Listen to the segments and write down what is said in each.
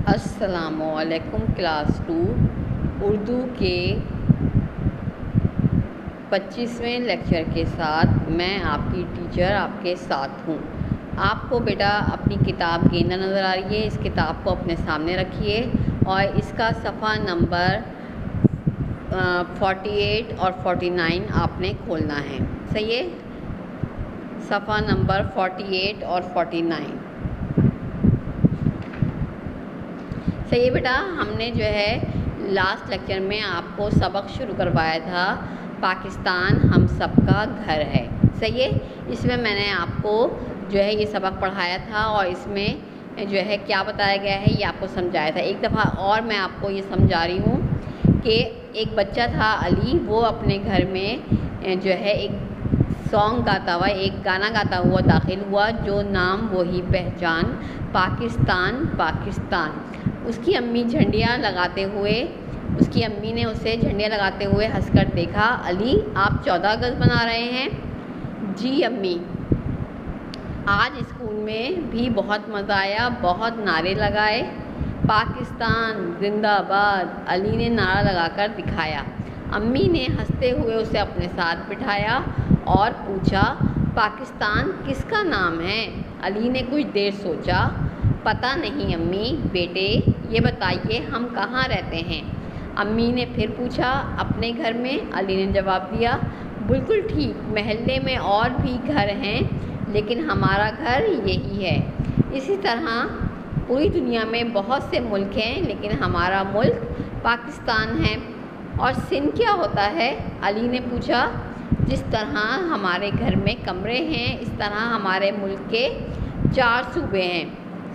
अस्सलामुअलैकुम क्लास 2 उर्दू के 25वें लेक्चर के साथ मैं आपकी टीचर आपके साथ हूँ। आपको बेटा अपनी किताब गेंदा नज़र आ रही है। इस किताब को अपने सामने रखिए और इसका सफ़ा नंबर 48 और 49 आपने खोलना है। सही है, सफ़ा नंबर 48 और 49। सही है बेटा, हमने जो है लास्ट लेक्चर में आपको सबक शुरू करवाया था, पाकिस्तान हम सबका घर है। सही है, इसमें मैंने आपको जो है ये सबक पढ़ाया था और इसमें जो है क्या बताया गया है ये आपको समझाया था। एक दफ़ा और मैं आपको ये समझा रही हूँ कि एक बच्चा था अली, वो अपने घर में जो है एक सॉन्ग गाता हुआ, एक गाना गाता हुआ दाखिल हुआ, जो नाम वही पहचान, पाकिस्तान पाकिस्तान। उसकी अम्मी झंडियाँ लगाते हुए उसकी अम्मी ने उसे झंडियाँ लगाते हुए हंसकर देखा। अली, आप 14 अगस्त मना रहे हैं? जी अम्मी, आज स्कूल में भी बहुत मज़ा आया, बहुत नारे लगाए। पाकिस्तान जिंदाबाद, अली ने नारा लगाकर दिखाया। अम्मी ने हंसते हुए उसे अपने साथ बिठाया और पूछा, पाकिस्तान किसका नाम है? अली ने कुछ देर सोचा। पता नहीं अम्मी, बेटे ये बताइए हम कहाँ रहते हैं? अम्मी ने फिर पूछा। अपने घर में, अली ने जवाब दिया। बिल्कुल ठीक, मोहल्ले में और भी घर हैं लेकिन हमारा घर यही है। इसी तरह पूरी दुनिया में बहुत से मुल्क हैं लेकिन हमारा मुल्क पाकिस्तान है। और सिंध क्या होता है? अली ने पूछा। जिस तरह हमारे घर में कमरे हैं इस तरह हमारे मुल्क के 4 सूबे हैं,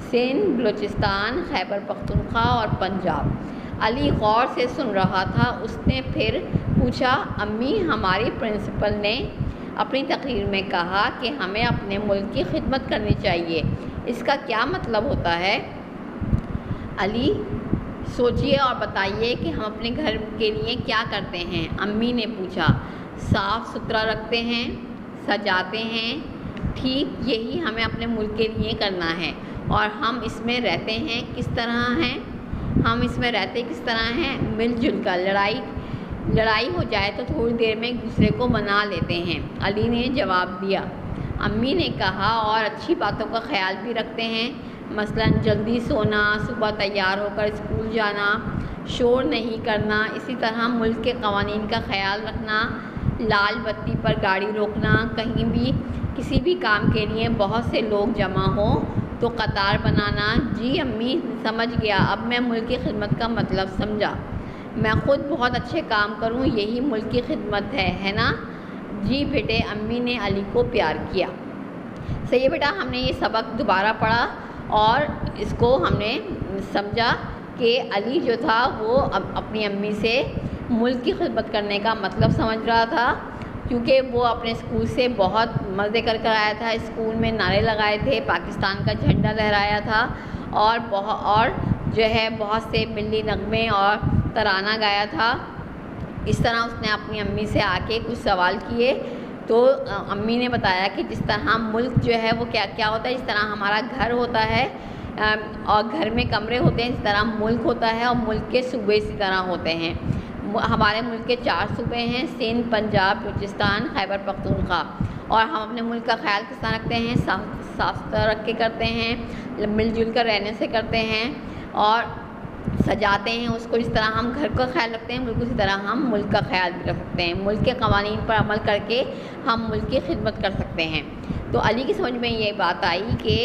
सिंध, बलूचिस्तान, खैबर पख्तूनख्वा और पंजाब। अली गौर से सुन रहा था। उसने फिर पूछा, अम्मी हमारी प्रिंसिपल ने अपनी तकरीर में कहा कि हमें अपने मुल्क की खिदमत करनी चाहिए, इसका क्या मतलब होता है? अली, सोचिए और बताइए कि हम अपने घर के लिए क्या करते हैं? अम्मी ने पूछा। साफ़ सुथरा रखते हैं, सजाते हैं। ठीक यही हमें अपने मुल्क के लिए करना है। और हम इसमें रहते हैं किस तरह हैं? हम इसमें रहते किस तरह हैं? मिलजुल कर। लड़ाई हो जाए तो थोड़ी देर में एक दूसरे को मना लेते हैं, अली ने जवाब दिया। अम्मी ने कहा, और अच्छी बातों का ख्याल भी रखते हैं, मसलन जल्दी सोना, सुबह तैयार होकर स्कूल जाना, शोर नहीं करना। इसी तरह मुल्क के कवानीन का ख्याल रखना, लाल बत्ती पर गाड़ी रोकना, कहीं भी किसी भी काम के लिए बहुत से लोग जमा हों तो कतार बनाना। जी अम्मी, समझ गया, अब मैं मुल्क की खिदमत का मतलब समझा। मैं ख़ुद बहुत अच्छे काम करूं, यही मुल्क की खिदमत है ना? जी बेटे, अम्मी ने अली को प्यार किया। सही है बेटा, हमने ये सबक दोबारा पढ़ा और इसको हमने समझा कि अली जो था वो अपनी अम्मी से मुल्क की खिदमत करने का मतलब समझ रहा था, क्योंकि वो अपने स्कूल से बहुत मज़े कर आया था। स्कूल में नारे लगाए थे, पाकिस्तान का झंडा लहराया था और जो है बहुत से मिली नगमे और तराना गाया था। इस तरह उसने अपनी अम्मी से आके कुछ सवाल किए तो अम्मी ने बताया कि जिस तरह मुल्क जो है वो क्या क्या होता है, जिस तरह हमारा घर होता है और घर में कमरे होते हैं, इस तरह मुल्क होता है और मुल्क के सूबे इसी तरह होते हैं। हमारे मुल्क के 4 सूबे हैं, सिंध, पंजाब, बलूचिस्तान, खैबर पख्तूनख्वा। और हम अपने मुल्क का ख्याल किस तरह रखते हैं? साफ सुथरा रख के करते हैं, मिलजुल कर रहने से करते हैं और सजाते हैं उसको। जिस तरह हम घर का ख्याल रखते हैं बिल्कुल इसी तरह हम मुल्क का ख्याल भी रख सकते हैं। मुल्क के कवानीन पर अमल करके हम मुल्क की खिदमत कर सकते हैं। तो अली की समझ में ये बात आई कि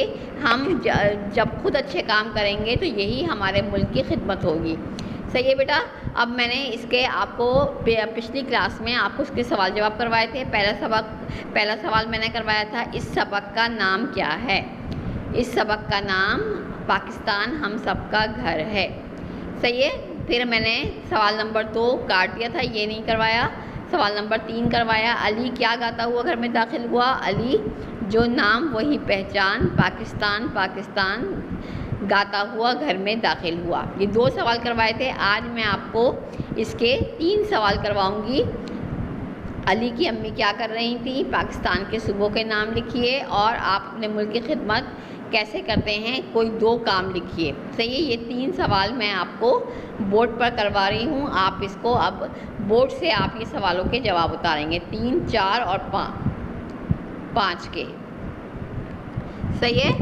हम जब खुद अच्छे काम करेंगे तो यही हमारे मुल्क की खिदमत होगी। सही है बेटा, अब मैंने इसके आपको पिछली क्लास में आपको इसके सवाल जवाब करवाए थे। पहला सवाल मैंने करवाया था, इस सबक का नाम क्या है? इस सबक का नाम पाकिस्तान हम सबका घर है। सही है, फिर मैंने सवाल नंबर 2 काट दिया था, ये नहीं करवाया। सवाल नंबर 3 करवाया, अली क्या गाता हुआ घर में दाखिल हुआ? अली, जो नाम वही पहचान, पाकिस्तान पाकिस्तान गाता हुआ घर में दाखिल हुआ। ये 2 सवाल करवाए थे। आज मैं आपको इसके 3 सवाल करवाऊंगी। अली की अम्मी क्या कर रही थी? पाकिस्तान के सूबों के नाम लिखिए और आप अपने मुल्क की खिदमत कैसे करते हैं, कोई 2 काम लिखिए। सही है, ये 3 सवाल मैं आपको बोर्ड पर करवा रही हूँ। आप इसको अब बोर्ड से आप ये सवालों के जवाब उतारेंगे, 3, 4 और 5 के। सही है,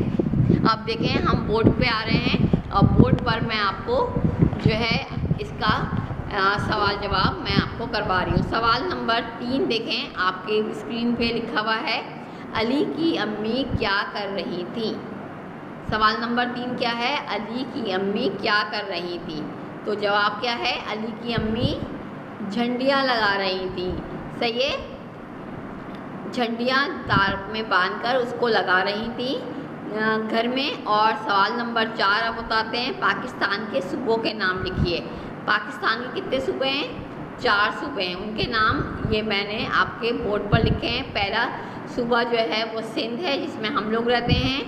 अब देखें हम बोर्ड पे आ रहे हैं और बोर्ड पर मैं आपको जो है इसका सवाल जवाब मैं आपको करवा रही हूँ। सवाल नंबर 3 देखें, आपके स्क्रीन पे लिखा हुआ है, अली की अम्मी क्या कर रही थी। सवाल नंबर 3 क्या है, अली की अम्मी क्या कर रही थी। तो जवाब क्या है, अली की अम्मी झंडियाँ लगा रही थी। सही है, झंडियाँ तार में बांधकर उसको लगा रही थी घर में। और सवाल नंबर 4 अब बताते हैं, पाकिस्तान के सूबों के नाम लिखिए। पाकिस्तान के कितने सूबे हैं, 4 सूबे हैं, उनके नाम ये मैंने आपके बोर्ड पर लिखे हैं। पहला सूबा जो है वो सिंध है, जिसमें हम लोग रहते हैं।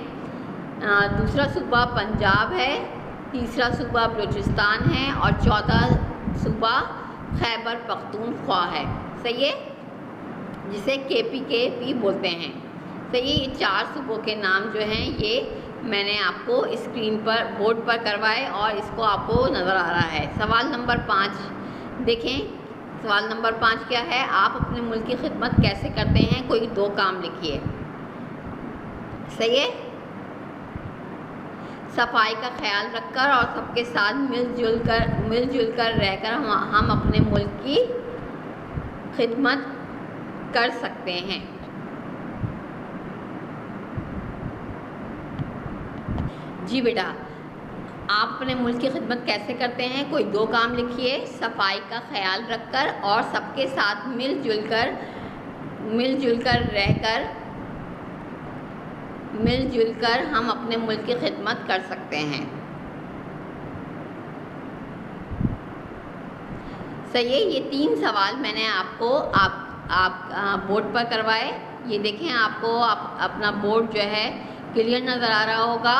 दूसरा सूबा पंजाब है, तीसरा सूबा बलूचिस्तान है और चौथा सूबा खैबर पख्तूनख्वा है। सही है, जिसे KPK भी बोलते हैं। सही है, ये 4 सूबों के नाम जो हैं ये मैंने आपको स्क्रीन पर बोर्ड पर करवाए और इसको आपको नज़र आ रहा है। सवाल नंबर 5 देखें, सवाल नंबर 5 क्या है, आप अपने मुल्क की खिदमत कैसे करते हैं, कोई 2 काम लिखिए। सही है, सफाई का ख्याल रखकर और सबके साथ मिलजुल कर रहकर हम अपने मुल्क की खिदमत कर सकते हैं। जी बेटा, आप अपने मुल्क की खिदमत कैसे करते हैं, कोई 2 काम लिखिए। सफाई का ख्याल रखकर और सबके साथ मिलजुल कर हम अपने मुल्क की खिदमत कर सकते हैं। सही है, ये 3 सवाल मैंने आपको आप बोर्ड पर करवाए। ये देखें, आपको अपना बोर्ड जो है क्लियर नज़र आ रहा होगा।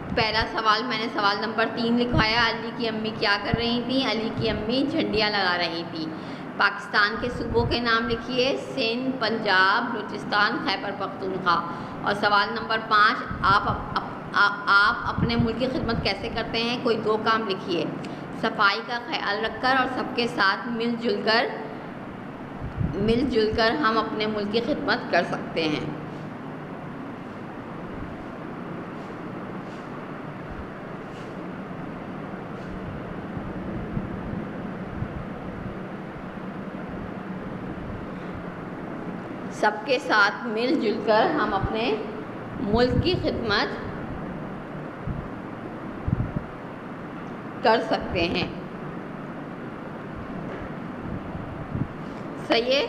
पहला सवाल मैंने सवाल नंबर 3 लिखवाया, अली की अम्मी क्या कर रही थी। अली की अम्मी झंडियाँ लगा रही थी। पाकिस्तान के सूबों के नाम लिखिए, सिंध, पंजाब, बलूचिस्तान, खैबर पख्तूनख्वा। और सवाल नंबर 5, आप अपने मुल्क की खिदमत कैसे करते हैं, कोई 2 काम लिखिए। सफाई का ख्याल रखकर और सबके साथ मिलजुल कर हम अपने मुल्क की खिदमत कर सकते हैं। सबके साथ मिलजुल कर हम अपने मुल्क की खिदमत कर सकते हैं। सही है,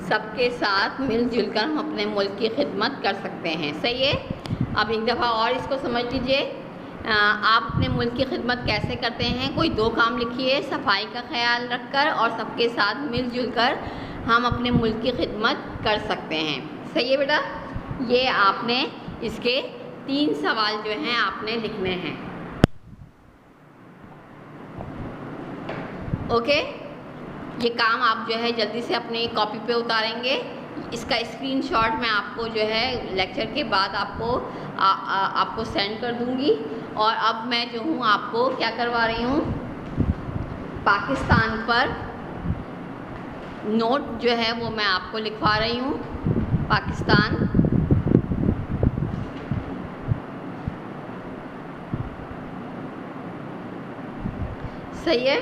सबके साथ मिलजुल कर हम अपने मुल्क की खिदमत कर सकते हैं। सही है, अब एक दफ़ा और इसको समझ लीजिए। आप अपने मुल्क की खिदमत कैसे करते हैं, कोई 2 काम लिखिए। सफाई का ख्याल रखकर और सबके साथ मिलजुल कर हम अपने मुल्क की खिदमत कर सकते हैं। सही है बेटा, ये आपने इसके 3 सवाल जो हैं आपने लिखने हैं। ओके, ये काम आप जो है जल्दी से अपनी कॉपी पे उतारेंगे। इसका स्क्रीनशॉट मैं आपको जो है लेक्चर के बाद आपको सेंड कर दूंगी। और अब मैं जो हूँ आपको क्या करवा रही हूँ, पाकिस्तान पर नोट जो है वो मैं आपको लिखवा रही हूँ। पाकिस्तान सही है।